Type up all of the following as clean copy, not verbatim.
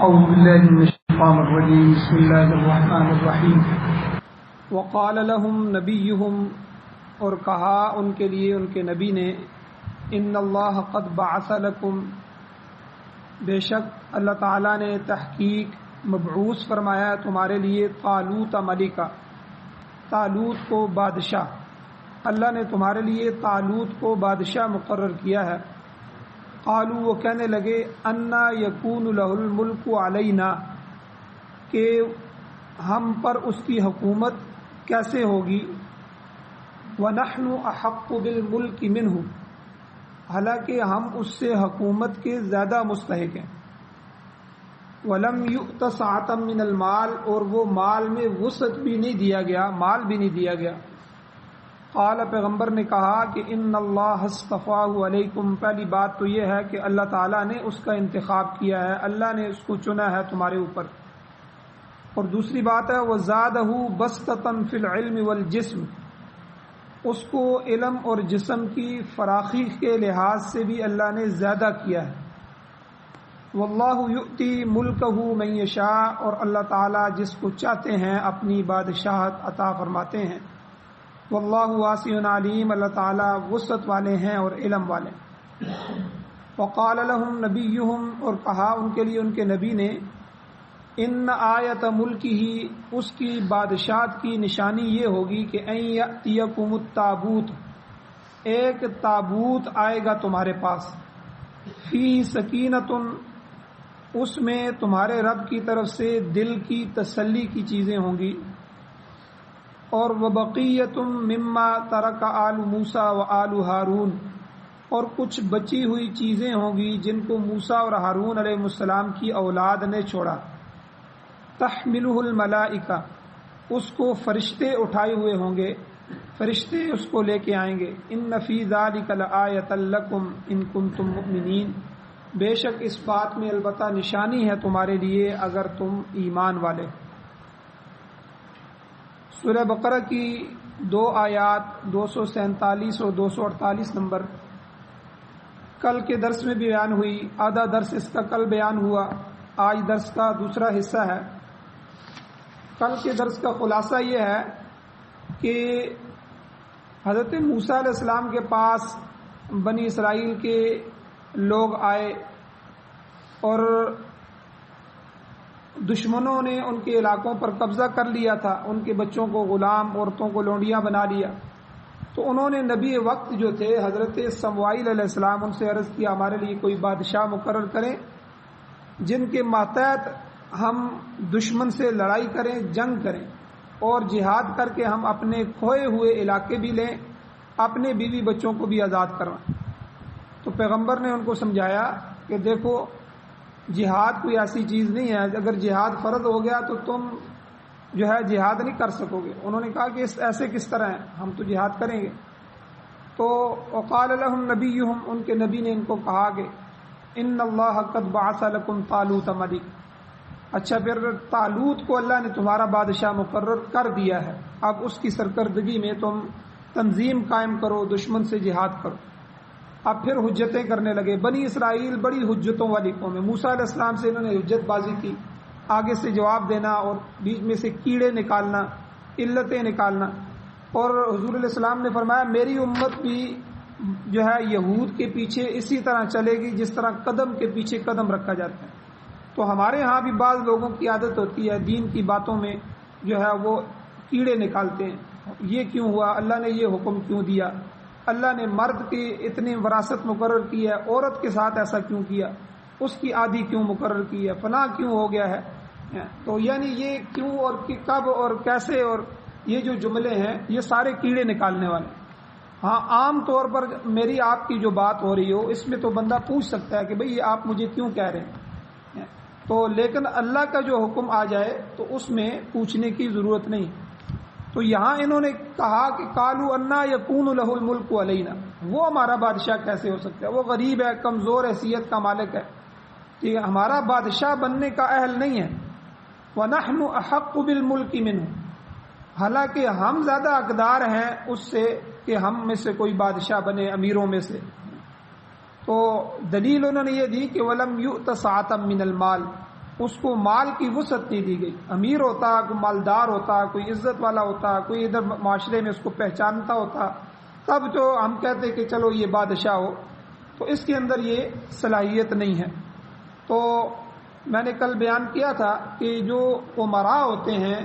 أعوذ بالله من الشيطان الرجيم بسم الله الرحمن الرحیم وقال لهم نبیہم، اور کہا ان کے لیے ان کے نبی نے، ان اللہ قد بعث لکم، بے شک اللہ تعالیٰ نے تحقیق مبعوث فرمایا تمہارے لیے طالوت ملکا، طالوت کو بادشاہ، اللہ نے تمہارے لیے طالوت کو بادشاہ مقرر کیا ہے۔ قالوا، وہ کہنے لگے، انا یکون لہ الملک علینا، کہ ہم پر اس کی حکومت کیسے ہوگی، ونحن احق بالملک منہ، حالانکہ ہم اس سے حکومت کے زیادہ مستحق ہیں۔ ولم یؤت سعۃ من المال، اور وہ مال میں وسعت بھی نہیں دیا گیا، مال بھی نہیں دیا گیا۔ قال، پیغمبر نے کہا کہ ان اللہ اصطفاہ علیکم، پہلی بات تو یہ ہے کہ اللہ تعالیٰ نے اس کا انتخاب کیا ہے، اللہ نے اس کو چنا ہے تمہارے اوپر۔ اور دوسری بات ہے وزادہ بسطۃ فی العلم والجسم، اس کو علم اور جسم کی فراخی کے لحاظ سے بھی اللہ نے زیادہ کیا ہے۔ واللہ یؤتی ملکہ من یشاء، اور اللہ تعالیٰ جس کو چاہتے ہیں اپنی بادشاہت عطا فرماتے ہیں۔ واللہ واسع علیم، اللہ تعالیٰ وسعت والے ہیں اور علم والے۔ وقال لهم نبیہم، اور کہا ان کے لیے ان کے نبی نے، ان آیت ملکہ، اس کی بادشاہت کی نشانی یہ ہوگی کہ ان یأتیکم التابوت، ایک تابوت آئے گا تمہارے پاس، فی سکینۃ، اس میں تمہارے رب کی طرف سے دل کی تسلی کی چیزیں ہوں گی، اور وبقیۃ مما ترک آل موسیٰ و آل ہارون، اور کچھ بچی ہوئی چیزیں ہوں گی جن کو موسیٰ اور ہارون علیہ السلام کی اولاد نے چھوڑا۔ تحملہ الملائکہ، اس کو فرشتے اٹھائے ہوئے ہوں گے، فرشتے اس کو لے کے آئیں گے۔ ان فی ذلک لآیۃ لکم ان کنتم مؤمنین، بے شک اس بات میں البتہ نشانی ہے تمہارے لیے اگر تم ایمان والے۔ سورہ بقرہ کی 2 آیات 247 اور 248 نمبر کل کے درس میں بھی بیان ہوئی، آدھا درس اس کا کل بیان ہوا، آج درس کا دوسرا حصہ ہے۔ کل کے درس کا خلاصہ یہ ہے کہ حضرت موسیٰ علیہ السلام کے پاس بنی اسرائیل کے لوگ آئے اور دشمنوں نے ان کے علاقوں پر قبضہ کر لیا تھا، ان کے بچوں کو غلام، عورتوں کو لونڈیاں بنا لیا۔ تو انہوں نے نبی وقت جو تھے حضرت سموائیل علیہ السلام، ان سے عرض کیا ہمارے لیے کوئی بادشاہ مقرر کریں جن کے ماتحت ہم دشمن سے لڑائی کریں، جنگ کریں اور جہاد کر کے ہم اپنے کھوئے ہوئے علاقے بھی لیں، اپنے بیوی بچوں کو بھی آزاد کروائیں۔ تو پیغمبر نے ان کو سمجھایا کہ دیکھو جہاد کوئی ایسی چیز نہیں ہے، اگر جہاد فرض ہو گیا تو تم جو ہے جہاد نہیں کر سکو گے۔ انہوں نے کہا کہ ایسے کس طرح ہیں، ہم تو جہاد کریں گے۔ تو وقال لهم نبیہم، ان کے نبی نے ان کو کہا کہ ان اللہ قد بعث لکم طالوت ملک، اچھا پھر طالوت کو اللہ نے تمہارا بادشاہ مقرر کر دیا ہے، اب اس کی سرکردگی میں تم تنظیم قائم کرو، دشمن سے جہاد کرو۔ اب پھر حجتیں کرنے لگے۔ بنی اسرائیل بڑی حجتوں والی قوم ہے، موسیٰ علیہ السلام سے انہوں نے حجت بازی کی، آگے سے جواب دینا اور بیچ میں سے کیڑے نکالنا، علتیں نکالنا۔ اور حضور علیہ السلام نے فرمایا میری امت بھی جو ہے یہود کے پیچھے اسی طرح چلے گی جس طرح قدم کے پیچھے قدم رکھا جاتا ہے۔ تو ہمارے ہاں بھی بعض لوگوں کی عادت ہوتی ہے دین کی باتوں میں جو ہے وہ کیڑے نکالتے ہیں، یہ کیوں ہوا، اللہ نے یہ حکم کیوں دیا، اللہ نے مرد کی اتنی وراثت مقرر کی ہے، عورت کے ساتھ ایسا کیوں کیا، اس کی آدھی کیوں مقرر کی ہے، فلاں کیوں ہو گیا ہے۔ تو یعنی یہ کیوں اور کب اور کیسے اور یہ جو جملے ہیں یہ سارے کیڑے نکالنے والے۔ ہاں عام طور پر میری آپ کی جو بات ہو رہی ہو اس میں تو بندہ پوچھ سکتا ہے کہ بھئی یہ آپ مجھے کیوں کہہ رہے ہیں، تو لیکن اللہ کا جو حکم آ جائے تو اس میں پوچھنے کی ضرورت نہیں۔ تو یہاں انہوں نے کہا کہ قالوا انا یکون لہ الملک علینا، وہ ہمارا بادشاہ کیسے ہو سکتا ہے، وہ غریب ہے، کمزور حیثیت کا مالک ہے، کہ ہمارا بادشاہ بننے کا اہل نہیں ہے۔ ونحن احق بالملک منہ، حالانکہ ہم زیادہ حقدار ہیں اس سے کہ ہم میں سے کوئی بادشاہ بنے، امیروں میں سے۔ تو دلیل انہوں نے یہ دی کہ ولم یؤت سعۃ من المال، اس کو مال کی وسعت نہیں دی گئی. امیر ہوتا، کوئی مالدار ہوتا، کوئی عزت والا ہوتا، کوئی ادھر معاشرے میں اس کو پہچانتا ہوتا، تب جو ہم کہتے کہ چلو یہ بادشاہ ہو. تو اس کے اندر یہ صلاحیت نہیں ہے. تو میں نے کل بیان کیا تھا کہ جو امراء ہوتے ہیں،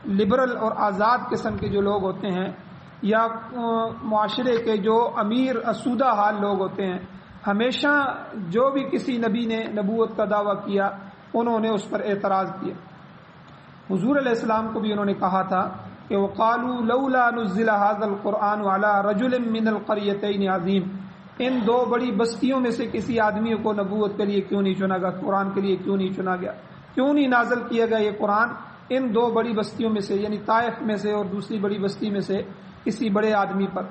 لبرل اور آزاد قسم کے جو لوگ ہوتے ہیں، یا معاشرے کے جو امیر اسودہ حال لوگ ہوتے ہیں، ہمیشہ جو بھی کسی نبی نے نبوت کا دعویٰ کیا انہوں نے اس پر اعتراض کیا. حضور علیہ السلام کو بھی انہوں نے کہا تھا کہ وقالوا لولا نزل هذا القرآن على رجل من القريتين عظیم، ان دو بڑی بستیوں میں سے کسی آدمی کو نبوت کے لیے کیوں نہیں چنا گیا، قرآن کے لیے کیوں نہیں چنا گیا، کیوں نہیں نازل کیا گیا یہ قرآن ان دو بڑی بستیوں میں سے، یعنی طائف میں سے اور دوسری بڑی بستی میں سے کسی بڑے آدمی پر.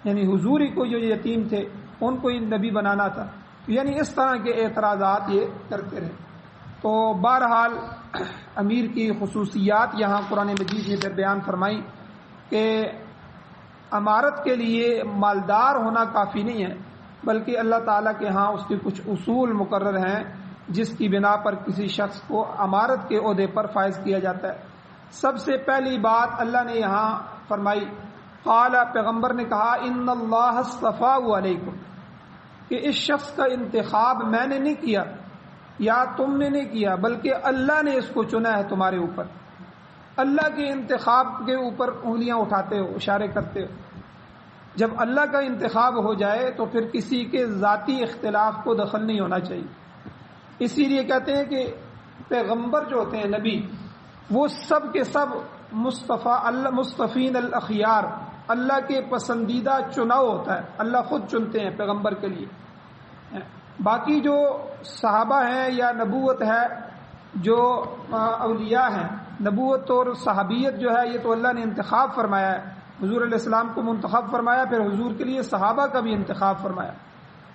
یعنی حضور کو جو یتیم تھے ان کو نبی بنانا تھا. یعنی اس طرح کے اعتراضات یہ کرتے رہے. تو بہرحال امیر کی خصوصیات یہاں قرآن مجید نے پھر بیان فرمائی کہ امارت کے لیے مالدار ہونا کافی نہیں ہے، بلکہ اللہ تعالیٰ کے ہاں اس کے کچھ اصول مقرر ہیں جس کی بنا پر کسی شخص کو امارت کے عہدے پر فائز کیا جاتا ہے. سب سے پہلی بات اللہ نے یہاں فرمائی، قال، پیغمبر نے کہا، ان اللہ اصطفاہ علیکم، کہ اس شخص کا انتخاب میں نے نہیں کیا یا تم نے نہیں کیا، بلکہ اللہ نے اس کو چنا ہے تمہارے اوپر. اللہ کے انتخاب کے اوپر انگلیاں اٹھاتے ہو، اشارے کرتے ہو. جب اللہ کا انتخاب ہو جائے تو پھر کسی کے ذاتی اختلاف کو دخل نہیں ہونا چاہیے. اسی لیے کہتے ہیں کہ پیغمبر جو ہوتے ہیں نبی، وہ سب کے سب مصطفین الاخیار، اللہ کے پسندیدہ چناؤ ہوتا ہے. اللہ خود چنتے ہیں پیغمبر کے لیے. باقی جو صحابہ ہیں یا نبوت ہے، جو اولیاء ہیں، نبوت اور صحابیت جو ہے یہ تو اللہ نے انتخاب فرمایا ہے. حضور علیہ السلام کو منتخب فرمایا، پھر حضور کے لیے صحابہ کا بھی انتخاب فرمایا.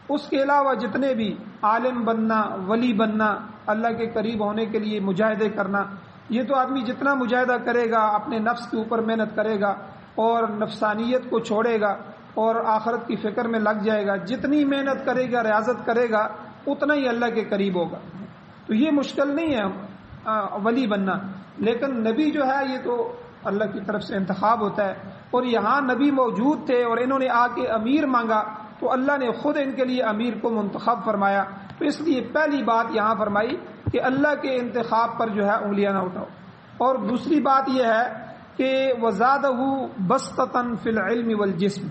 اس کے علاوہ جتنے بھی عالم بننا، ولی بننا، اللہ کے قریب ہونے کے لیے مجاہدے کرنا، یہ تو آدمی جتنا مجاہدہ کرے گا، اپنے نفس کے اوپر محنت کرے گا اور نفسانیت کو چھوڑے گا اور آخرت کی فکر میں لگ جائے گا، جتنی محنت کرے گا، ریاضت کرے گا، اتنا ہی اللہ کے قریب ہوگا. تو یہ مشکل نہیں ہے ولی بننا. لیکن نبی جو ہے یہ تو اللہ کی طرف سے انتخاب ہوتا ہے. اور یہاں نبی موجود تھے اور انہوں نے آ کے امیر مانگا تو اللہ نے خود ان کے لیے امیر کو منتخب فرمایا. تو اس لیے پہلی بات یہاں فرمائی کہ اللہ کے انتخاب پر جو ہے انگلیاں نہ اٹھاؤ. اور دوسری بات یہ ہے کہ وَزَادَهُ بَسْطَةً فِي الْعِلْمِ وَالْجِسْمِ،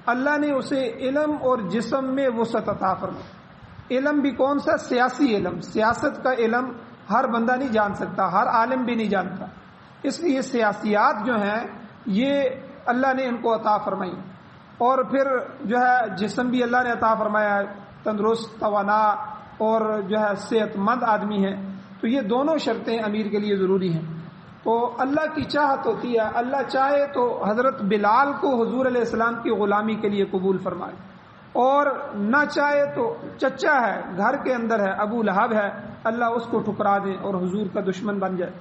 اللہ نے اسے علم اور جسم میں وسعت عطا فرمائی. علم بھی کون سا؟ سیاسی علم. سیاست کا علم ہر بندہ نہیں جان سکتا، ہر عالم بھی نہیں جانتا. اس لیے سیاسیات جو ہیں یہ اللہ نے ان کو عطا فرمائی. اور پھر جو ہے جسم بھی اللہ نے عطا فرمایا ہے، تندرست، توانا اور جو ہے صحت مند آدمی ہے. تو یہ دونوں شرطیں امیر کے لیے ضروری ہیں. تو اللہ کی چاہت ہوتی ہے، اللہ چاہے تو حضرت بلال کو حضور علیہ السلام کی غلامی کے لیے قبول فرمائے، اور نہ چاہے تو چچا ہے، گھر کے اندر ہے، ابو لہب ہے، اللہ اس کو ٹھکرا دے اور حضور کا دشمن بن جائے.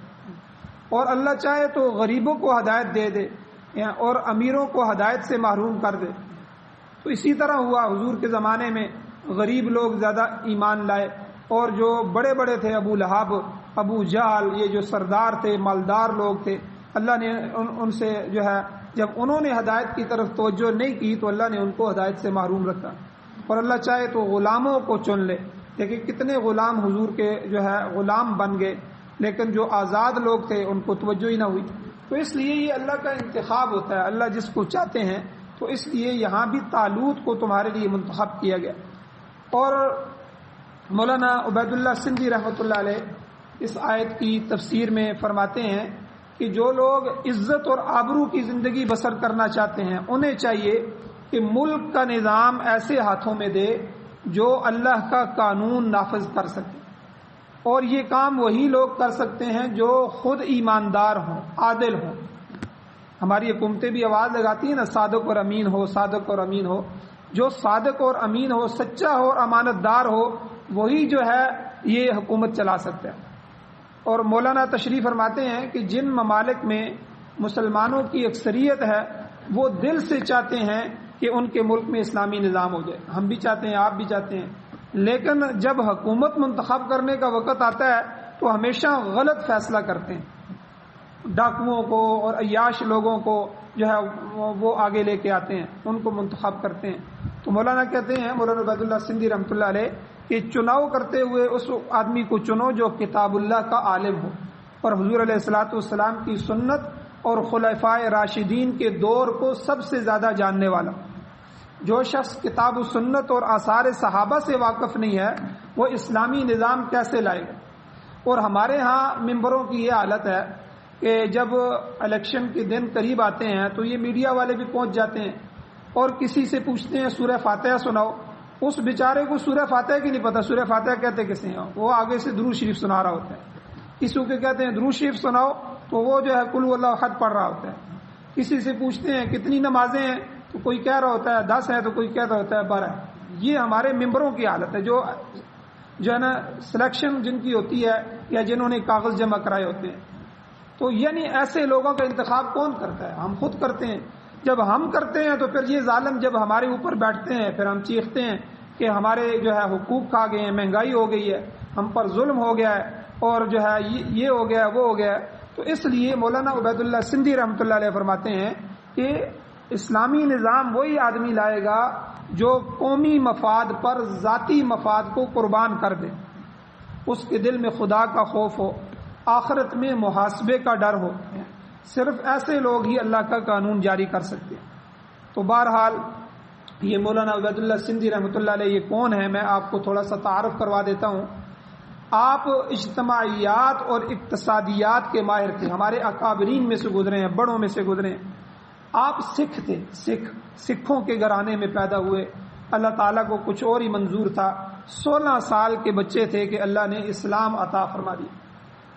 اور اللہ چاہے تو غریبوں کو ہدایت دے دے اور امیروں کو ہدایت سے محروم کر دے. تو اسی طرح ہوا حضور کے زمانے میں، غریب لوگ زیادہ ایمان لائے، اور جو بڑے بڑے تھے، ابو لہب، ابو جہل، یہ جو سردار تھے، مالدار لوگ تھے، اللہ نے ان سے جو ہے جب انہوں نے ہدایت کی طرف توجہ نہیں کی تو اللہ نے ان کو ہدایت سے محروم رکھا. اور اللہ چاہے تو غلاموں کو چن لے. دیکھیں کتنے غلام حضور کے جو ہے غلام بن گئے، لیکن جو آزاد لوگ تھے ان کو توجہ ہی نہ ہوئی. تو اس لیے یہ اللہ کا انتخاب ہوتا ہے، اللہ جس کو چاہتے ہیں. تو اس لیے یہاں بھی طالوت کو تمہارے لیے منتخب کیا گیا. اور مولانا عبید اللہ سندھی رحمۃ اللہ علیہ اس آیت کی تفسیر میں فرماتے ہیں کہ جو لوگ عزت اور آبرو کی زندگی بسر کرنا چاہتے ہیں انہیں چاہیے کہ ملک کا نظام ایسے ہاتھوں میں دے جو اللہ کا قانون نافذ کر سکے. اور یہ کام وہی لوگ کر سکتے ہیں جو خود ایماندار ہوں، عادل ہوں. ہماری حکومتیں بھی آواز لگاتی ہیں نا، صادق اور امین ہو، صادق اور امین ہو. جو صادق اور امین ہو، سچا ہو اور امانت دار ہو، وہی جو ہے یہ حکومت چلا سکتا ہے. اور مولانا تشریف فرماتے ہیں کہ جن ممالک میں مسلمانوں کی اکثریت ہے وہ دل سے چاہتے ہیں کہ ان کے ملک میں اسلامی نظام ہو جائے. ہم بھی چاہتے ہیں، آپ بھی چاہتے ہیں. لیکن جب حکومت منتخب کرنے کا وقت آتا ہے تو ہمیشہ غلط فیصلہ کرتے ہیں، ڈاکوؤں کو اور عیاش لوگوں کو جو ہے وہ آگے لے کے آتے ہیں، ان کو منتخب کرتے ہیں۔ تو مولانا کہتے ہیں، مولانا عبید اللہ سندھی رحمۃ اللہ علیہ، کہ چناؤ کرتے ہوئے اس آدمی کو چنو جو کتاب اللہ کا عالم ہو اور حضور علیہ الصلاۃ والسلام کی سنت اور خلفائے راشدین کے دور کو سب سے زیادہ جاننے والا۔ جو شخص کتاب و سنت اور آثار صحابہ سے واقف نہیں ہے وہ اسلامی نظام کیسے لائے گا؟ اور ہمارے ہاں ممبروں کی یہ حالت ہے کہ جب الیکشن کے دن قریب آتے ہیں تو یہ میڈیا والے بھی پہنچ جاتے ہیں اور کسی سے پوچھتے ہیں سورہ فاتحہ سناؤ، اس بیچارے کو سورہ فاتحہ کی نہیں پتہ، سورہ فاتحہ کہتے کسے ہیں، وہ آگے سے درود شریف سنا رہا ہوتا ہے۔ کسی کو کہتے ہیں درود شریف سناؤ تو وہ جو ہے قل هو اللہ احد پڑھ رہا ہوتا ہے۔ کسی سے پوچھتے ہیں کتنی نمازیں ہیں تو کوئی کہہ رہا ہوتا ہے 10 ہے، تو کوئی کہتا ہوتا ہے 12 ہے۔ یہ ہمارے ممبروں کی حالت ہے، جو ہے نا سلیکشن جن کی ہوتی ہے یا جنہوں نے کاغذ جمع کرائے ہوتے ہیں۔ تو یعنی ایسے لوگوں کا انتخاب کون کرتا ہے؟ ہم خود کرتے ہیں۔ جب ہم کرتے ہیں تو پھر یہ ظالم جب ہمارے اوپر بیٹھتے ہیں پھر ہم چیختے ہیں کہ ہمارے جو ہے حقوق کھا گئے ہیں، مہنگائی ہو گئی ہے، ہم پر ظلم ہو گیا ہے، اور جو ہے یہ ہو گیا وہ ہو گیا ہے۔ تو اس لیے مولانا عبید اللہ سندھی رحمۃ اللہ علیہ فرماتے ہیں کہ اسلامی نظام وہی آدمی لائے گا جو قومی مفاد پر ذاتی مفاد کو قربان کر دے، اس کے دل میں خدا کا خوف ہو، آخرت میں محاسبے کا ڈر ہو۔ صرف ایسے لوگ ہی اللہ کا قانون جاری کر سکتے ہیں۔ تو بہرحال یہ مولانا عبید اللہ سندھی رحمۃ اللہ علیہ یہ کون ہے، میں آپ کو تھوڑا سا تعارف کروا دیتا ہوں۔ آپ اجتماعیات اور اقتصادیات کے ماہر تھے، ہمارے اکابرین میں سے گزرے ہیں، بڑوں میں سے گزرے ہیں۔ آپ سکھ تھے، سکھوں کے گھرانے میں پیدا ہوئے، اللہ تعالیٰ کو کچھ اور ہی منظور تھا۔ 16 سال کے بچے تھے کہ اللہ نے اسلام عطا فرما دی،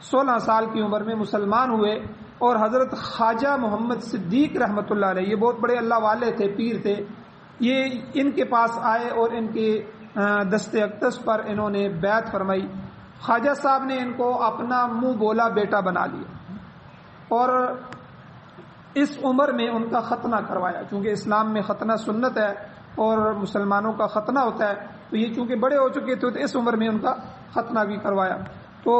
16 سال کی عمر میں مسلمان ہوئے، اور حضرت خواجہ محمد صدیق رحمۃ اللہ علیہ، یہ بہت بڑے اللہ والے تھے، پیر تھے، یہ ان کے پاس آئے اور ان کے دست اقدس پر انہوں نے بیعت فرمائی۔ خواجہ صاحب نے ان کو اپنا منہ بولا بیٹا بنا لیا اور اس عمر میں ان کا ختنہ کروایا، چونکہ اسلام میں ختنہ سنت ہے اور مسلمانوں کا ختنہ ہوتا ہے، تو یہ چونکہ بڑے ہو چکے تھے تو اس عمر میں ان کا ختنہ بھی کروایا۔ تو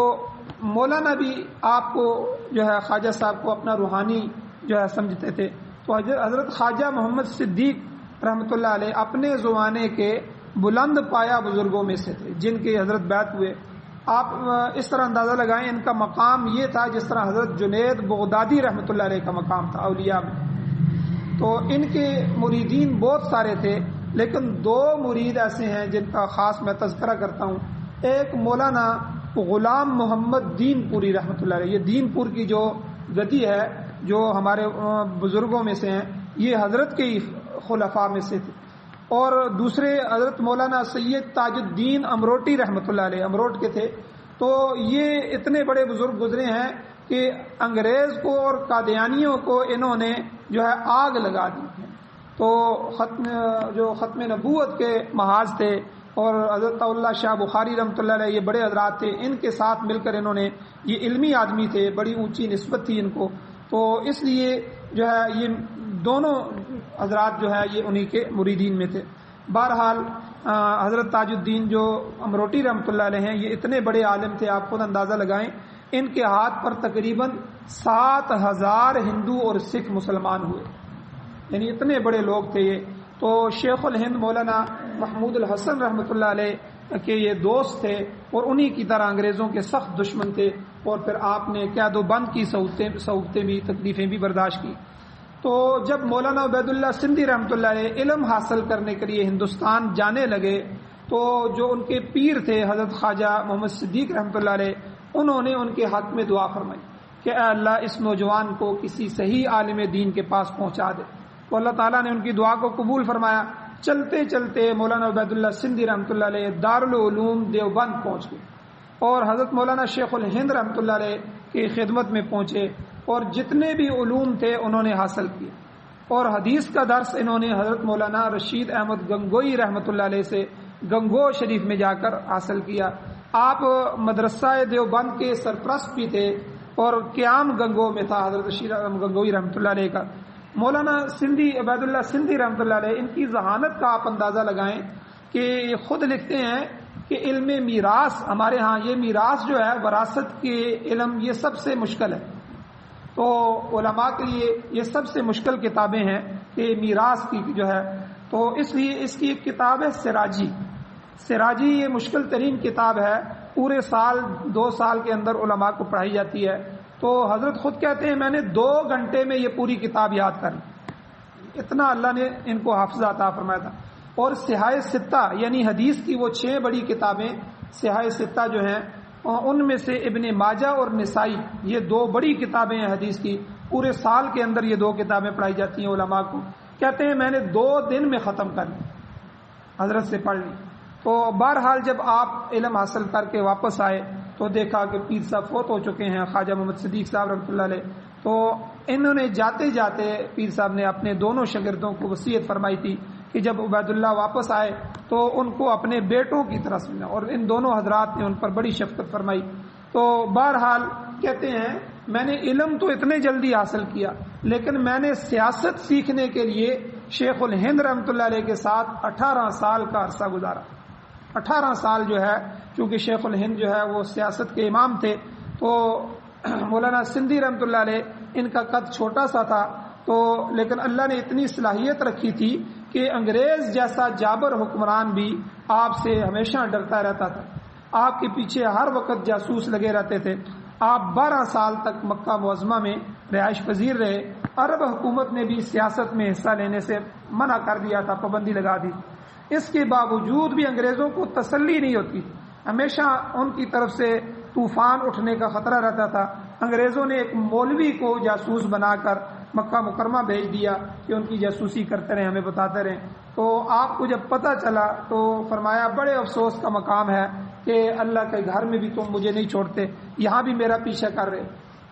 مولانا بھی آپ کو جو ہے خواجہ صاحب کو اپنا روحانی جو ہے سمجھتے تھے۔ تو حضرت خواجہ محمد صدیق رحمۃ اللہ علیہ اپنے زمانے کے بلند پایا بزرگوں میں سے تھے جن کے حضرت بیعت ہوئے۔ آپ اس طرح اندازہ لگائیں ان کا مقام یہ تھا جس طرح حضرت جنید بغدادی رحمۃ اللہ علیہ کا مقام تھا اولیاء میں۔ تو ان کے مریدین بہت سارے تھے، لیکن 2 مرید ایسے ہیں جن کا خاص میں تذکرہ کرتا ہوں۔ ایک مولانا غلام محمد دین پوری رحمۃ اللہ علیہ، یہ دین پور کی جو گدی ہے جو ہمارے بزرگوں میں سے ہیں، یہ حضرت کے خلفاء میں سے تھے۔ اور دوسرے حضرت مولانا سید تاج الدین امروٹی رحمۃ اللہ علیہ، امروٹ کے تھے۔ تو یہ اتنے بڑے بزرگ گزرے ہیں کہ انگریز کو اور قادیانیوں کو انہوں نے جو ہے آگ لگا دی ہے۔ تو ختم نبوت کے محاذ تھے، اور حضرت اللہ شاہ بخاری رحمۃ اللہ علیہ یہ بڑے حضرات تھے، ان کے ساتھ مل کر انہوں نے، یہ علمی آدمی تھے، بڑی اونچی نسبت تھی ان کو، تو اس لیے جو ہے یہ دونوں حضرات جو ہے یہ انہی کے مریدین میں تھے۔ بہرحال حضرت تاج الدین جو امروٹی رحمۃ اللہ علیہ ہیں یہ اتنے بڑے عالم تھے، آپ خود اندازہ لگائیں، ان کے ہاتھ پر تقریباً 7000 ہندو اور سکھ مسلمان ہوئے، یعنی اتنے بڑے لوگ تھے یہ۔ تو شیخ الہند مولانا محمود الحسن رحمۃ اللہ علیہ کے یہ دوست تھے، اور انہی کی طرح انگریزوں کے سخت دشمن تھے، اور پھر آپ نے قید و بند کی سہولتیں بھی، تکلیفیں بھی برداشت کی۔ تو جب مولانا عبید اللہ سندھی رحمۃ اللہ علیہ علم حاصل کرنے کے لیے ہندوستان جانے لگے تو جو ان کے پیر تھے حضرت خواجہ محمد صدیق رحمۃ اللہ علیہ، انہوں نے ان کے حق میں دعا فرمائی کہ اے اللہ اس نوجوان کو کسی صحیح عالم دین کے پاس پہنچا دے۔ تو اللہ تعالیٰ نے ان کی دعا کو قبول فرمایا۔ چلتے چلتے مولانا عبید اللہ سندھی رحمۃ اللہ علیہ دارالعلوم دیوبند پہنچ گئے، اور حضرت مولانا شیخ الہند رحمۃ اللہ علیہ کی خدمت میں پہنچے، اور جتنے بھی علوم تھے انہوں نے حاصل کیے، اور حدیث کا درس انہوں نے حضرت مولانا رشید احمد گنگوئی رحمۃ اللہ علیہ سے گنگو شریف میں جا کر حاصل کیا۔ آپ مدرسہ دیوبند کے سرپرست بھی تھے، اور قیام گنگو میں تھا حضرت رشید احمد گنگوئی رحمۃ اللہ علیہ کا۔ مولانا سندھی عبید اللہ سندھی رحمۃ اللہ علیہ، ان کی ذہانت کا آپ اندازہ لگائیں کہ یہ خود لکھتے ہیں کہ علم میراث ہمارے ہاں یہ میراث جو ہے وراثت کے علم یہ سب سے مشکل ہے. تو علماء کے لیے یہ سب سے مشکل کتابیں ہیں کہ میراث کی جو ہے. تو اس لیے اس کی ایک کتاب ہے سراجی یہ مشکل ترین کتاب ہے. پورے سال 2 سال کے اندر علماء کو پڑھائی جاتی ہے. تو حضرت خود کہتے ہیں میں نے 2 گھنٹے میں یہ پوری کتاب یاد کر لی. اتنا اللہ نے ان کو حافظہ عطا فرمایا تھا. اور صحاح ستہ یعنی حدیث کی وہ 6 بڑی کتابیں صحاح ستہ جو ہیں ان میں سے ابن ماجہ اور نسائی یہ 2 بڑی کتابیں ہیں حدیث کی. پورے سال کے اندر یہ 2 کتابیں پڑھائی جاتی ہیں علماء کو. کہتے ہیں میں نے 2 دن میں ختم کر لی, حضرت سے پڑھ لی. تو بہرحال جب آپ علم حاصل کر کے واپس آئے تو دیکھا کہ پیر صاحب فوت ہو چکے ہیں, خواجہ محمد صدیق صاحب رحمۃ اللہ علیہ. تو انہوں نے جاتے جاتے پیر صاحب نے اپنے دونوں شاگردوں کو وصیت فرمائی تھی کہ جب عبید اللہ واپس آئے تو ان کو اپنے بیٹوں کی طرح سمجھا, اور ان دونوں حضرات نے ان پر بڑی شفقت فرمائی. تو بہرحال کہتے ہیں میں نے علم تو اتنے جلدی حاصل کیا, لیکن میں نے سیاست سیکھنے کے لیے شیخ الہند رحمۃ اللہ علیہ کے ساتھ 18 سال کا عرصہ گزارا. 18 سال جو ہے, کیونکہ شیخ الہند جو ہے وہ سیاست کے امام تھے. تو مولانا سندھی رحمۃ اللہ علیہ ان کا قد چھوٹا سا تھا, تو لیکن اللہ نے اتنی صلاحیت رکھی تھی کہ انگریز جیسا جابر حکمران بھی آپ سے ہمیشہ ڈرتا رہتا تھا. آپ کے پیچھے ہر وقت جاسوس لگے رہتے تھے. آپ 12 سال تک مکہ معظمہ میں رہائش پذیر رہے. عرب حکومت نے بھی سیاست میں حصہ لینے سے منع کر دیا تھا, پابندی لگا دی. اس کے باوجود بھی انگریزوں کو تسلی نہیں ہوتی, ہمیشہ ان کی طرف سے طوفان اٹھنے کا خطرہ رہتا تھا. انگریزوں نے ایک مولوی کو جاسوس بنا کر مکہ مکرمہ بھیج دیا کہ ان کی جاسوسی کرتے رہیں, ہمیں بتاتے رہیں. تو آپ کو جب پتہ چلا تو فرمایا بڑے افسوس کا مقام ہے کہ اللہ کے گھر میں بھی تم مجھے نہیں چھوڑتے, یہاں بھی میرا پیچھا کر رہے.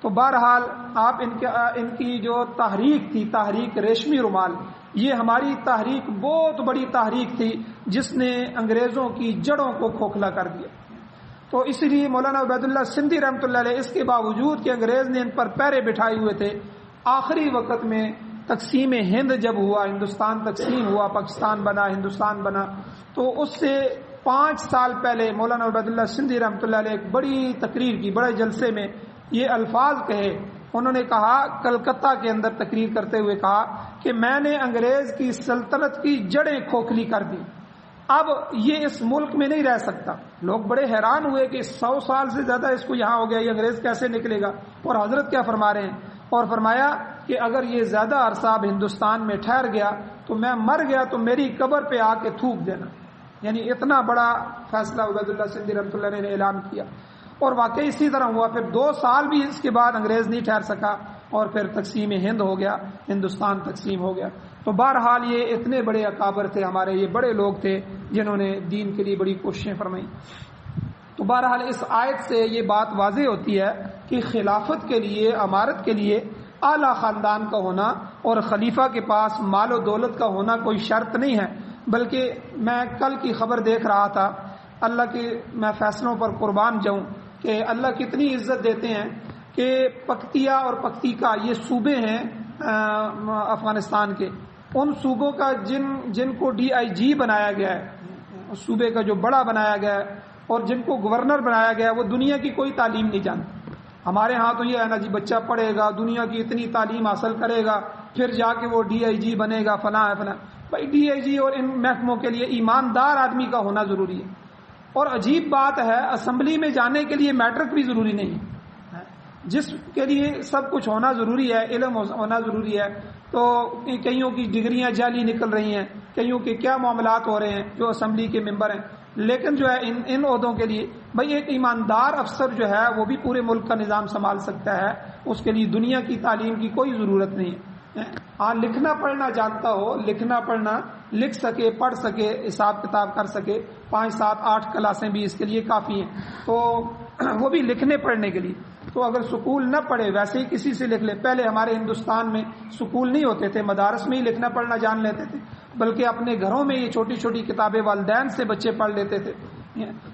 تو بہرحال آپ ان کی جو تحریک تھی, تحریک ریشمی رومال, یہ ہماری تحریک بہت بڑی تحریک تھی جس نے انگریزوں کی جڑوں کو کھوکھلا کر دیا. تو اسی لیے مولانا عبید اللہ سندھی رحمۃ اللہ علیہ اس کے باوجود کہ انگریز نے ان پر پیرے بٹھائے ہوئے تھے, آخری وقت میں تقسیم ہند جب ہوا, ہندوستان تقسیم ہوا, پاکستان بنا, ہندوستان بنا, تو اس سے 5 سال پہلے مولانا عبید اللہ سندھی رحمۃ اللہ علیہ ایک بڑی تقریر کی, بڑے جلسے میں یہ الفاظ کہے. انہوں نے کہا, کلکتہ کے اندر تقریر کرتے ہوئے کہا کہ میں نے انگریز کی سلطنت کی جڑیں کھوکھلی کر دی, اب یہ اس ملک میں نہیں رہ سکتا. لوگ بڑے حیران ہوئے کہ 100 سال سے زیادہ اس کو یہاں ہو گیا, یہ انگریز کیسے نکلے گا, اور حضرت کیا فرما رہے ہیں. اور فرمایا کہ اگر یہ زیادہ عرصہ اب ہندوستان میں ٹھہر گیا تو میں مر گیا تو میری قبر پہ آ کے تھوک دینا. یعنی اتنا بڑا فیصلہ عبید اللہ سندھی رحمۃ اللہ علیہ نے اعلان کیا, اور واقعی اسی طرح ہوا. پھر 2 سال بھی اس کے بعد انگریز نہیں ٹھہر سکا, اور پھر تقسیم ہند ہو گیا, ہندوستان تقسیم ہو گیا. تو بہرحال یہ اتنے بڑے اکابر تھے ہمارے, یہ بڑے لوگ تھے جنہوں نے دین کے لیے بڑی کوششیں فرمائیں. تو بہرحال اس آیت سے یہ بات واضح ہوتی ہے کہ خلافت کے لیے, امارت کے لیے اعلیٰ خاندان کا ہونا اور خلیفہ کے پاس مال و دولت کا ہونا کوئی شرط نہیں ہے. بلکہ میں کل کی خبر دیکھ رہا تھا, اللہ کے میں فیصلوں پر قربان جاؤں کہ اللہ کتنی عزت دیتے ہیں کہ پکتیا اور پکتیکا یہ صوبے ہیں افغانستان کے, ان صوبوں کا جن کو DIG بنایا گیا ہے, صوبے کا جو بڑا بنایا گیا ہے, اور جن کو گورنر بنایا گیا ہے, وہ دنیا کی کوئی تعلیم نہیں جانتے. ہمارے ہاں تو یہ ہے نا جی, بچہ پڑھے گا, دنیا کی اتنی تعلیم حاصل کرے گا, پھر جا کے وہ DIG بنے گا, فلاں ہے فلاں. بھائی DIG اور ان محکموں کے لیے ایماندار آدمی کا ہونا ضروری ہے. اور عجیب بات ہے, اسمبلی میں جانے کے لیے میٹرک بھی ضروری نہیں ہے. جس کے لیے سب کچھ ہونا ضروری ہے, علم ہونا ضروری ہے, تو کئیوں کی ڈگریاں جعلی نکل رہی ہیں, کئیوں کے کیا معاملات ہو رہے ہیں جو اسمبلی کے ممبر ہیں. لیکن جو ہے ان عہدوں کے لیے بھائی ایک ایماندار افسر جو ہے وہ بھی پورے ملک کا نظام سنبھال سکتا ہے, اس کے لیے دنیا کی تعلیم کی کوئی ضرورت نہیں ہے. ہاں لکھنا پڑھنا جانتا ہو, لکھنا پڑھنا لکھ سکے, پڑھ سکے, حساب کتاب کر سکے, 5 7 8 کلاسیں بھی اس کے لیے کافی ہیں, تو وہ بھی لکھنے پڑھنے کے لیے. تو اگر سکول نہ پڑھے, ویسے ہی کسی سے لکھ لے. پہلے ہمارے ہندوستان میں سکول نہیں ہوتے تھے, مدارس میں ہی لکھنا پڑھنا جان لیتے تھے, بلکہ اپنے گھروں میں یہ چھوٹی چھوٹی کتابیں والدین سے بچے پڑھ لیتے تھے.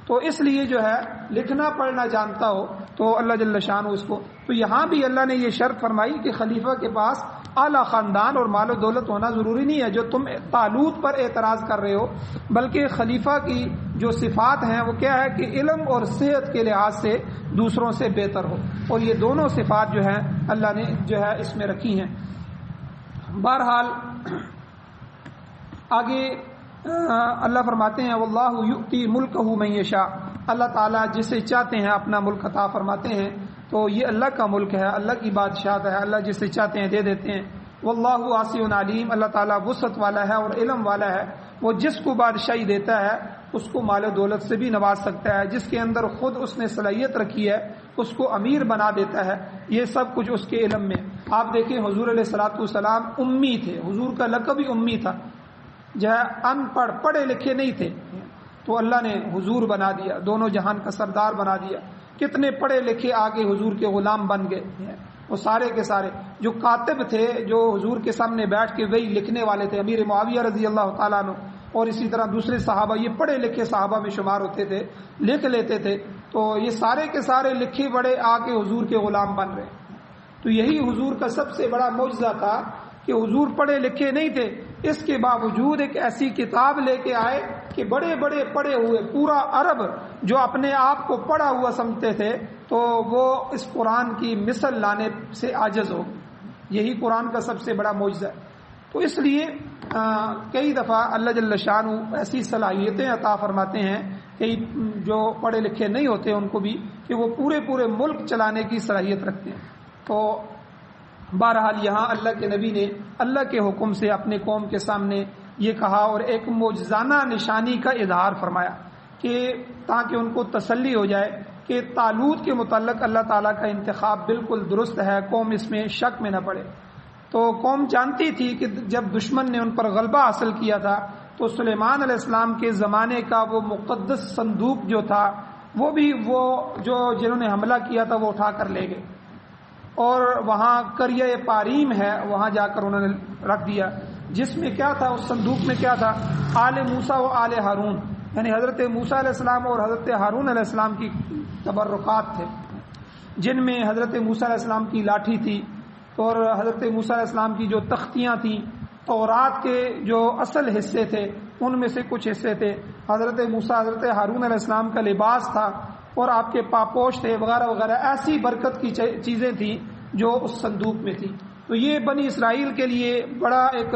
تو اس لیے جو ہے لکھنا پڑھنا جانتا ہو تو اللہ جل شان اس کو. تو یہاں بھی اللہ نے یہ شرط فرمائی کہ خلیفہ کے پاس اعلیٰ خاندان اور مال و دولت ہونا ضروری نہیں ہے. جو تم طالوت پر اعتراض کر رہے ہو, بلکہ خلیفہ کی جو صفات ہیں وہ کیا ہے کہ علم اور صحت کے لحاظ سے دوسروں سے بہتر ہو، اور یہ دونوں صفات جو ہیں اللہ نے جو ہے اس میں رکھی ہیں۔ بہرحال آگے اللہ فرماتے ہیں واللہ یؤتی ملکہ من یشاء، اللہ تعالیٰ جسے چاہتے ہیں اپنا ملک عطا فرماتے ہیں، تو یہ اللہ کا ملک ہے، اللہ کی بادشاہت ہے، اللہ جسے چاہتے ہیں دے دیتے ہیں۔ واللہ واسع علیم، اللہ تعالیٰ وسعت والا ہے اور علم والا ہے، وہ جس کو بادشاہی دیتا ہے اس کو مال و دولت سے بھی نواز سکتا ہے، جس کے اندر خود اس نے صلاحیت رکھی ہے اس کو امیر بنا دیتا ہے، یہ سب کچھ اس کے علم میں۔ آپ دیکھیں حضور علیہ الصلوۃ والسلام امی تھے، حضور کا لقب ہی امی تھا، جو ہے ان پڑھ، پڑھے لکھے نہیں تھے، تو اللہ نے حضور بنا دیا، دونوں جہان کا سردار بنا دیا۔ کتنے پڑھے لکھے آگے حضور کے غلام بن گئے، وہ سارے کے سارے جو کاتب تھے، جو حضور کے سامنے بیٹھ کے وہی لکھنے والے تھے، امیر معاویہ رضی اللہ تعالیٰ عنہ اور اسی طرح دوسرے صحابہ، یہ پڑھے لکھے صحابہ میں شمار ہوتے تھے، لکھ لیتے تھے، تو یہ سارے کے سارے لکھے بڑے آگے حضور کے غلام بن رہے۔ تو یہی حضور کا سب سے بڑا معجزہ تھا کہ حضور پڑھے لکھے نہیں تھے، اس کے باوجود ایک ایسی کتاب لے کے آئے کہ بڑے بڑے پڑھے ہوئے پورا عرب جو اپنے آپ کو پڑھا ہوا سمجھتے تھے تو وہ اس قرآن کی مثل لانے سے عاجز ہو۔ یہی قرآن کا سب سے بڑا معجزہ ہے۔ تو اس لیے کئی دفعہ اللہ جل شانہ ایسی صلاحیتیں عطا فرماتے ہیں کئی جو پڑھے لکھے نہیں ہوتے ان کو بھی، کہ وہ پورے پورے ملک چلانے کی صلاحیت رکھتے ہیں۔ تو بہرحال یہاں اللہ کے نبی نے اللہ کے حکم سے اپنے قوم کے سامنے یہ کہا اور ایک معجزانہ نشانی کا اظہار فرمایا کہ تاکہ ان کو تسلی ہو جائے کہ طالوت کے متعلق اللہ تعالیٰ کا انتخاب بالکل درست ہے، قوم اس میں شک میں نہ پڑے۔ تو قوم جانتی تھی کہ جب دشمن نے ان پر غلبہ حاصل کیا تھا تو سلیمان علیہ السلام کے زمانے کا وہ مقدس صندوق جو تھا وہ بھی وہ جو جنہوں نے حملہ کیا تھا وہ اٹھا کر لے گئے، اور وہاں قریہ پاریم ہے وہاں جا کر انہوں نے رکھ دیا، جس میں کیا تھا، اس صندوق میں کیا تھا، آل موسیٰ و آل ہارون، یعنی حضرت موسیٰ علیہ السلام اور حضرت ہارون علیہ السلام کی تبرکات تھے، جن میں حضرت موسیٰ علیہ السلام کی لاٹھی تھی اور حضرت موسیٰ علیہ السلام کی جو تختیاں تھیں، تورات کے جو اصل حصے تھے ان میں سے کچھ حصے تھے، حضرت موسیٰ حضرت ہارون علیہ السلام کا لباس تھا اور آپ کے پاپوش تھے وغیرہ وغیرہ، ایسی برکت کی چیزیں تھیں جو اس صندوق میں تھی۔ تو یہ بنی اسرائیل کے لیے بڑا ایک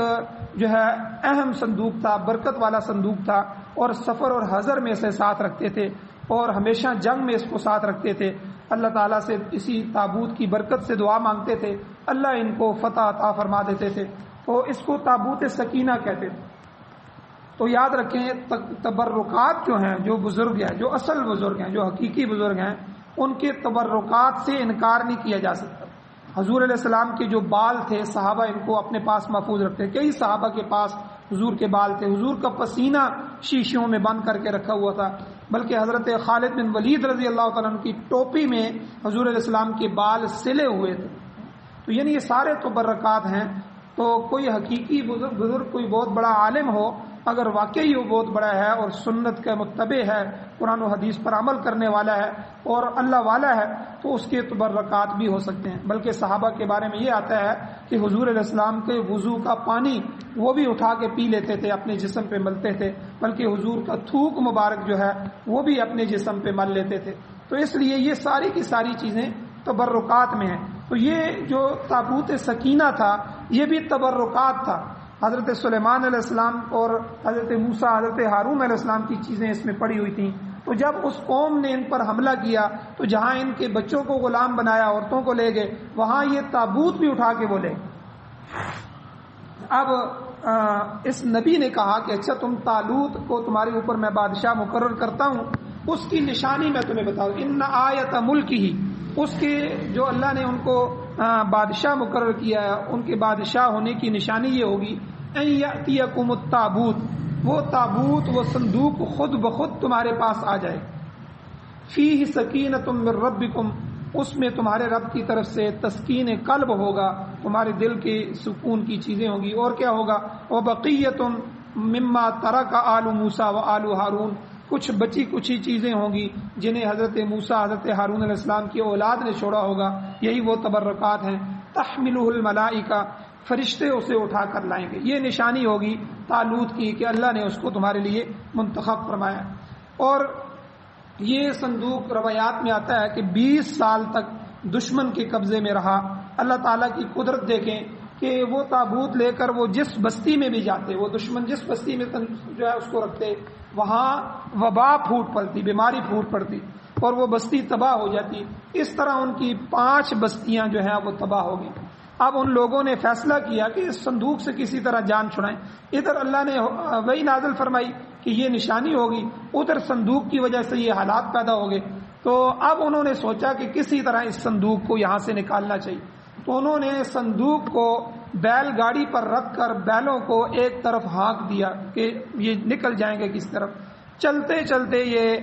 جو ہے اہم صندوق تھا، برکت والا صندوق تھا، اور سفر اور حضر میں اسے ساتھ رکھتے تھے اور ہمیشہ جنگ میں اس کو ساتھ رکھتے تھے، اللہ تعالیٰ سے اسی تابوت کی برکت سے دعا مانگتے تھے، اللہ ان کو فتح عطا فرما دیتے تھے، تو اس کو تابوت سکینہ کہتے تھے۔ تو یاد رکھیں تبرکات جو ہیں، جو بزرگ ہیں، جو اصل بزرگ ہیں، جو حقیقی بزرگ ہیں، ان کے تبرکات سے انکار نہیں کیا جا سکتا۔ حضور علیہ السلام کے جو بال تھے صحابہ ان کو اپنے پاس محفوظ رکھتے، کئی صحابہ کے پاس حضور کے بال تھے، حضور کا پسینہ شیشیوں میں بند کر کے رکھا ہوا تھا، بلکہ حضرت خالد بن ولید رضی اللہ تعالیٰ عنہ کی ٹوپی میں حضور علیہ السلام کے بال سلے ہوئے تھے۔ تو یعنی یہ سارے تبرکات ہیں۔ تو کوئی حقیقی بزرگ کوئی بہت بڑا عالم ہو، اگر واقعی وہ بہت بڑا ہے اور سنت کا متبع ہے، قرآن و حدیث پر عمل کرنے والا ہے اور اللہ والا ہے، تو اس کے تبرکات بھی ہو سکتے ہیں۔ بلکہ صحابہ کے بارے میں یہ آتا ہے کہ حضور علیہ السلام کے وضو کا پانی وہ بھی اٹھا کے پی لیتے تھے، اپنے جسم پہ ملتے تھے، بلکہ حضور کا تھوک مبارک جو ہے وہ بھی اپنے جسم پہ مل لیتے تھے۔ تو اس لیے یہ ساری کی ساری چیزیں تبرکات میں ہیں۔ تو یہ جو تابوت سکینہ تھا یہ بھی تبرکات تھا، حضرت سلیمان علیہ السلام اور حضرت موسیٰ حضرت ہارون علیہ السلام کی چیزیں اس میں پڑی ہوئی تھیں۔ تو جب اس قوم نے ان پر حملہ کیا تو جہاں ان کے بچوں کو غلام بنایا، عورتوں کو لے گئے، وہاں یہ تابوت بھی اٹھا کے وہ لے۔ اب اس نبی نے کہا کہ اچھا تم طالوت کو تمہارے اوپر میں بادشاہ مقرر کرتا ہوں، اس کی نشانی میں تمہیں بتاؤں، ان آیت ملک ہی، اس کے جو اللہ نے ان کو بادشاہ مقرر کیا ہے، ان کے بادشاہ ہونے کی نشانی یہ ہوگی ان یأتیکم التابوت، وہ تابوت وہ صندوق خود بخود تمہارے پاس آ جائے، فیہ سکینۃ من ربکم، اس میں تمہارے رب کی طرف سے تسکین قلب ہوگا، تمہارے دل کے سکون کی چیزیں ہوگی، اور کیا ہوگا، وبقیۃ مما ترک آل موسیٰ و آل ہارون، کچھ بچی کچھ ہی چیزیں ہوں گی جنہیں حضرت موسیٰ حضرت ہارون علیہ السلام کی اولاد نے چھوڑا ہوگا، یہی وہ تبرکات ہیں، تحملہ الملائکہ، فرشتے اسے اٹھا کر لائیں گے۔ یہ نشانی ہوگی طالوت کی کہ اللہ نے اس کو تمہارے لیے منتخب فرمایا۔ اور یہ صندوق روایات میں آتا ہے کہ 20 سال تک دشمن کے قبضے میں رہا۔ اللہ تعالیٰ کی قدرت دیکھیں کہ وہ تابوت لے کر وہ جس بستی میں بھی جاتے، وہ دشمن جس بستی میں جو ہے اس کو رکھتے، وہاں وبا پھوٹ پڑتی، بیماری پھوٹ پڑتی اور وہ بستی تباہ ہو جاتی۔ اس طرح ان کی 5 بستیاں جو ہیں وہ تباہ ہو گئی۔ اب ان لوگوں نے فیصلہ کیا کہ اس صندوق سے کسی طرح جان چھڑائیں۔ ادھر اللہ نے وہی نازل فرمائی کہ یہ نشانی ہوگی، ادھر صندوق کی وجہ سے یہ حالات پیدا ہو گئے۔ تو اب انہوں نے سوچا کہ کسی طرح اس صندوق کو یہاں سے نکالنا چاہیے، تو انہوں نے صندوق کو بیل گاڑی پر رکھ کر بیلوں کو ایک طرف ہانک دیا کہ یہ نکل جائیں گے کس طرف۔ چلتے چلتے یہ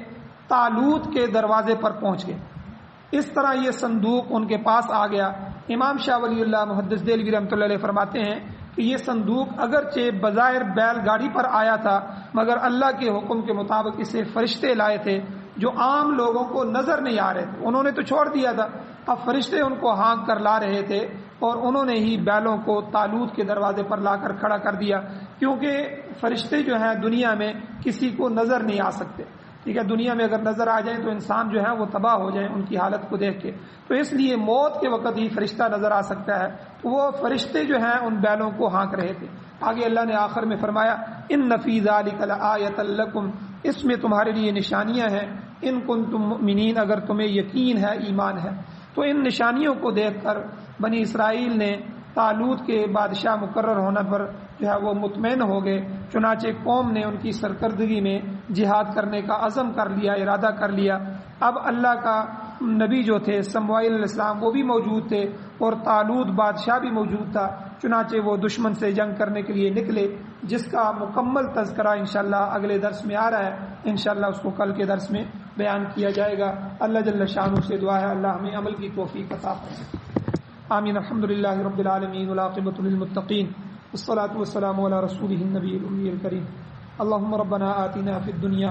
طالوت کے دروازے پر پہنچ گئے۔ اس طرح یہ صندوق ان کے پاس آ گیا۔ امام شاہ ولی اللہ محدث دہلوی رحمۃ اللہ علیہ فرماتے ہیں کہ یہ صندوق اگرچہ بظاہر بیل گاڑی پر آیا تھا، مگر اللہ کے حکم کے مطابق اسے فرشتے لائے تھے جو عام لوگوں کو نظر نہیں آ رہے تھے۔ انہوں نے تو چھوڑ دیا تھا، اب فرشتے ان کو ہانک کر لا رہے تھے اور انہوں نے ہی بیلوں کو طالوت کے دروازے پر لا کر کھڑا کر دیا، کیونکہ فرشتے جو ہیں دنیا میں کسی کو نظر نہیں آ سکتے۔ ٹھیک ہے، دنیا میں اگر نظر آ جائیں تو انسان جو ہے وہ تباہ ہو جائیں ان کی حالت کو دیکھ کے، تو اس لیے موت کے وقت ہی فرشتہ نظر آ سکتا ہے۔ تو وہ فرشتے جو ہیں ان بیلوں کو ہانک رہے تھے۔ آگے اللہ نے آخر میں فرمایا ان فی ذلک لآیۃ لکم، اس میں تمہارے لیے نشانیاں ہیں، ان کنتم مؤمنین، اگر تمہیں یقین ہے، ایمان ہے۔ تو ان نشانیوں کو دیکھ کر بنی اسرائیل نے طالوت کے بادشاہ مقرر ہونے پر جو ہے وہ مطمئن ہو گئے۔ چنانچہ قوم نے ان کی سرکردگی میں جہاد کرنے کا عزم کر لیا، ارادہ کر لیا۔ اب اللہ کا نبی جو تھے سموئیل علیہ السلام وہ بھی موجود تھے اور طالوت بادشاہ بھی موجود تھا، چنانچہ وہ دشمن سے جنگ کرنے کے لیے نکلے، جس کا مکمل تذکرہ انشاءاللہ اگلے درس میں آ رہا ہے۔ انشاءاللہ اس کو کل کے درس میں بیان کیا جائے گا۔ اللہ جل شانہ سے دعا ہے اللہ ہمیں عمل کی توفیق عطا فرمائے۔ آمین۔ الحمدللہ رب العالمین والعاقبۃ للمتقین والصلاة والسلام علی رسولہ النبی الأمی الکریم۔ اللهم ربنا آتنا في الدنيا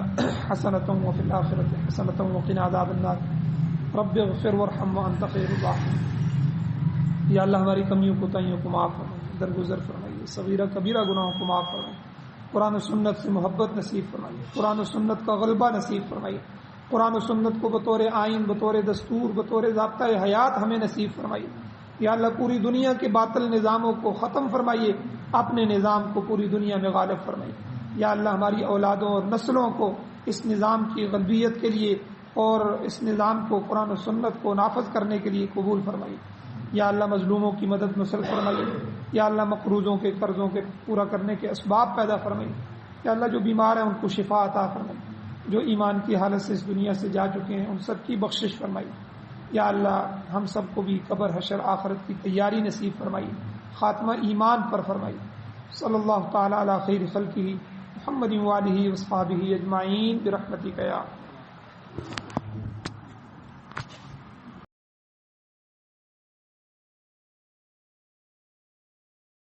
حسنة وفي الآخرة حسنة وقنا عذاب النار رب اغفر وارحم وانت خیر الراحمین۔ یا اللہ ہماری کمیوں کوتاہیوں کو معاف فرمائیے، درگزر فرمائیے، صغیرہ کبیرہ گناہوں کو معاف فرمائیے، قرآن و سنت سے محبت نصیب فرمائیے، قرآن و سنت کا غلبہ نصیب فرمائیے، قرآن و سنت کو بطور آئین، بطور دستور، بطور ضابطہ حیات ہمیں نصیب فرمائیے۔ یا اللہ پوری دنیا کے باطل نظاموں کو ختم فرمائیے، اپنے نظام کو پوری دنیا میں غالب فرمائیے۔ یا اللہ ہماری اولادوں اور نسلوں کو اس نظام کی غلبیت کے لیے اور اس نظام کو قرآن و سنت کو نافذ کرنے کے لیے قبول فرمائیے۔ یا اللہ مظلوموں کی مدد نصرت فرمائیے۔ یا اللہ مقروضوں کے قرضوں کے پورا کرنے کے اسباب پیدا فرمائیے۔ یا اللہ جو بیمار ہیں ان کو شفا عطا فرمائیے، جو ایمان کی حالت سے اس دنیا سے جا چکے ہیں ان سب کی بخشش فرمائیے۔ یا اللہ ہم سب کو بھی قبر حشر آخرت کی تیاری نصیب فرمائیے، خاتمہ ایمان پر فرمائیے۔ صلی اللہ تعالی علی خیر خلقہ محمد وآلہ وصحبہ اجمعین برحمتک یا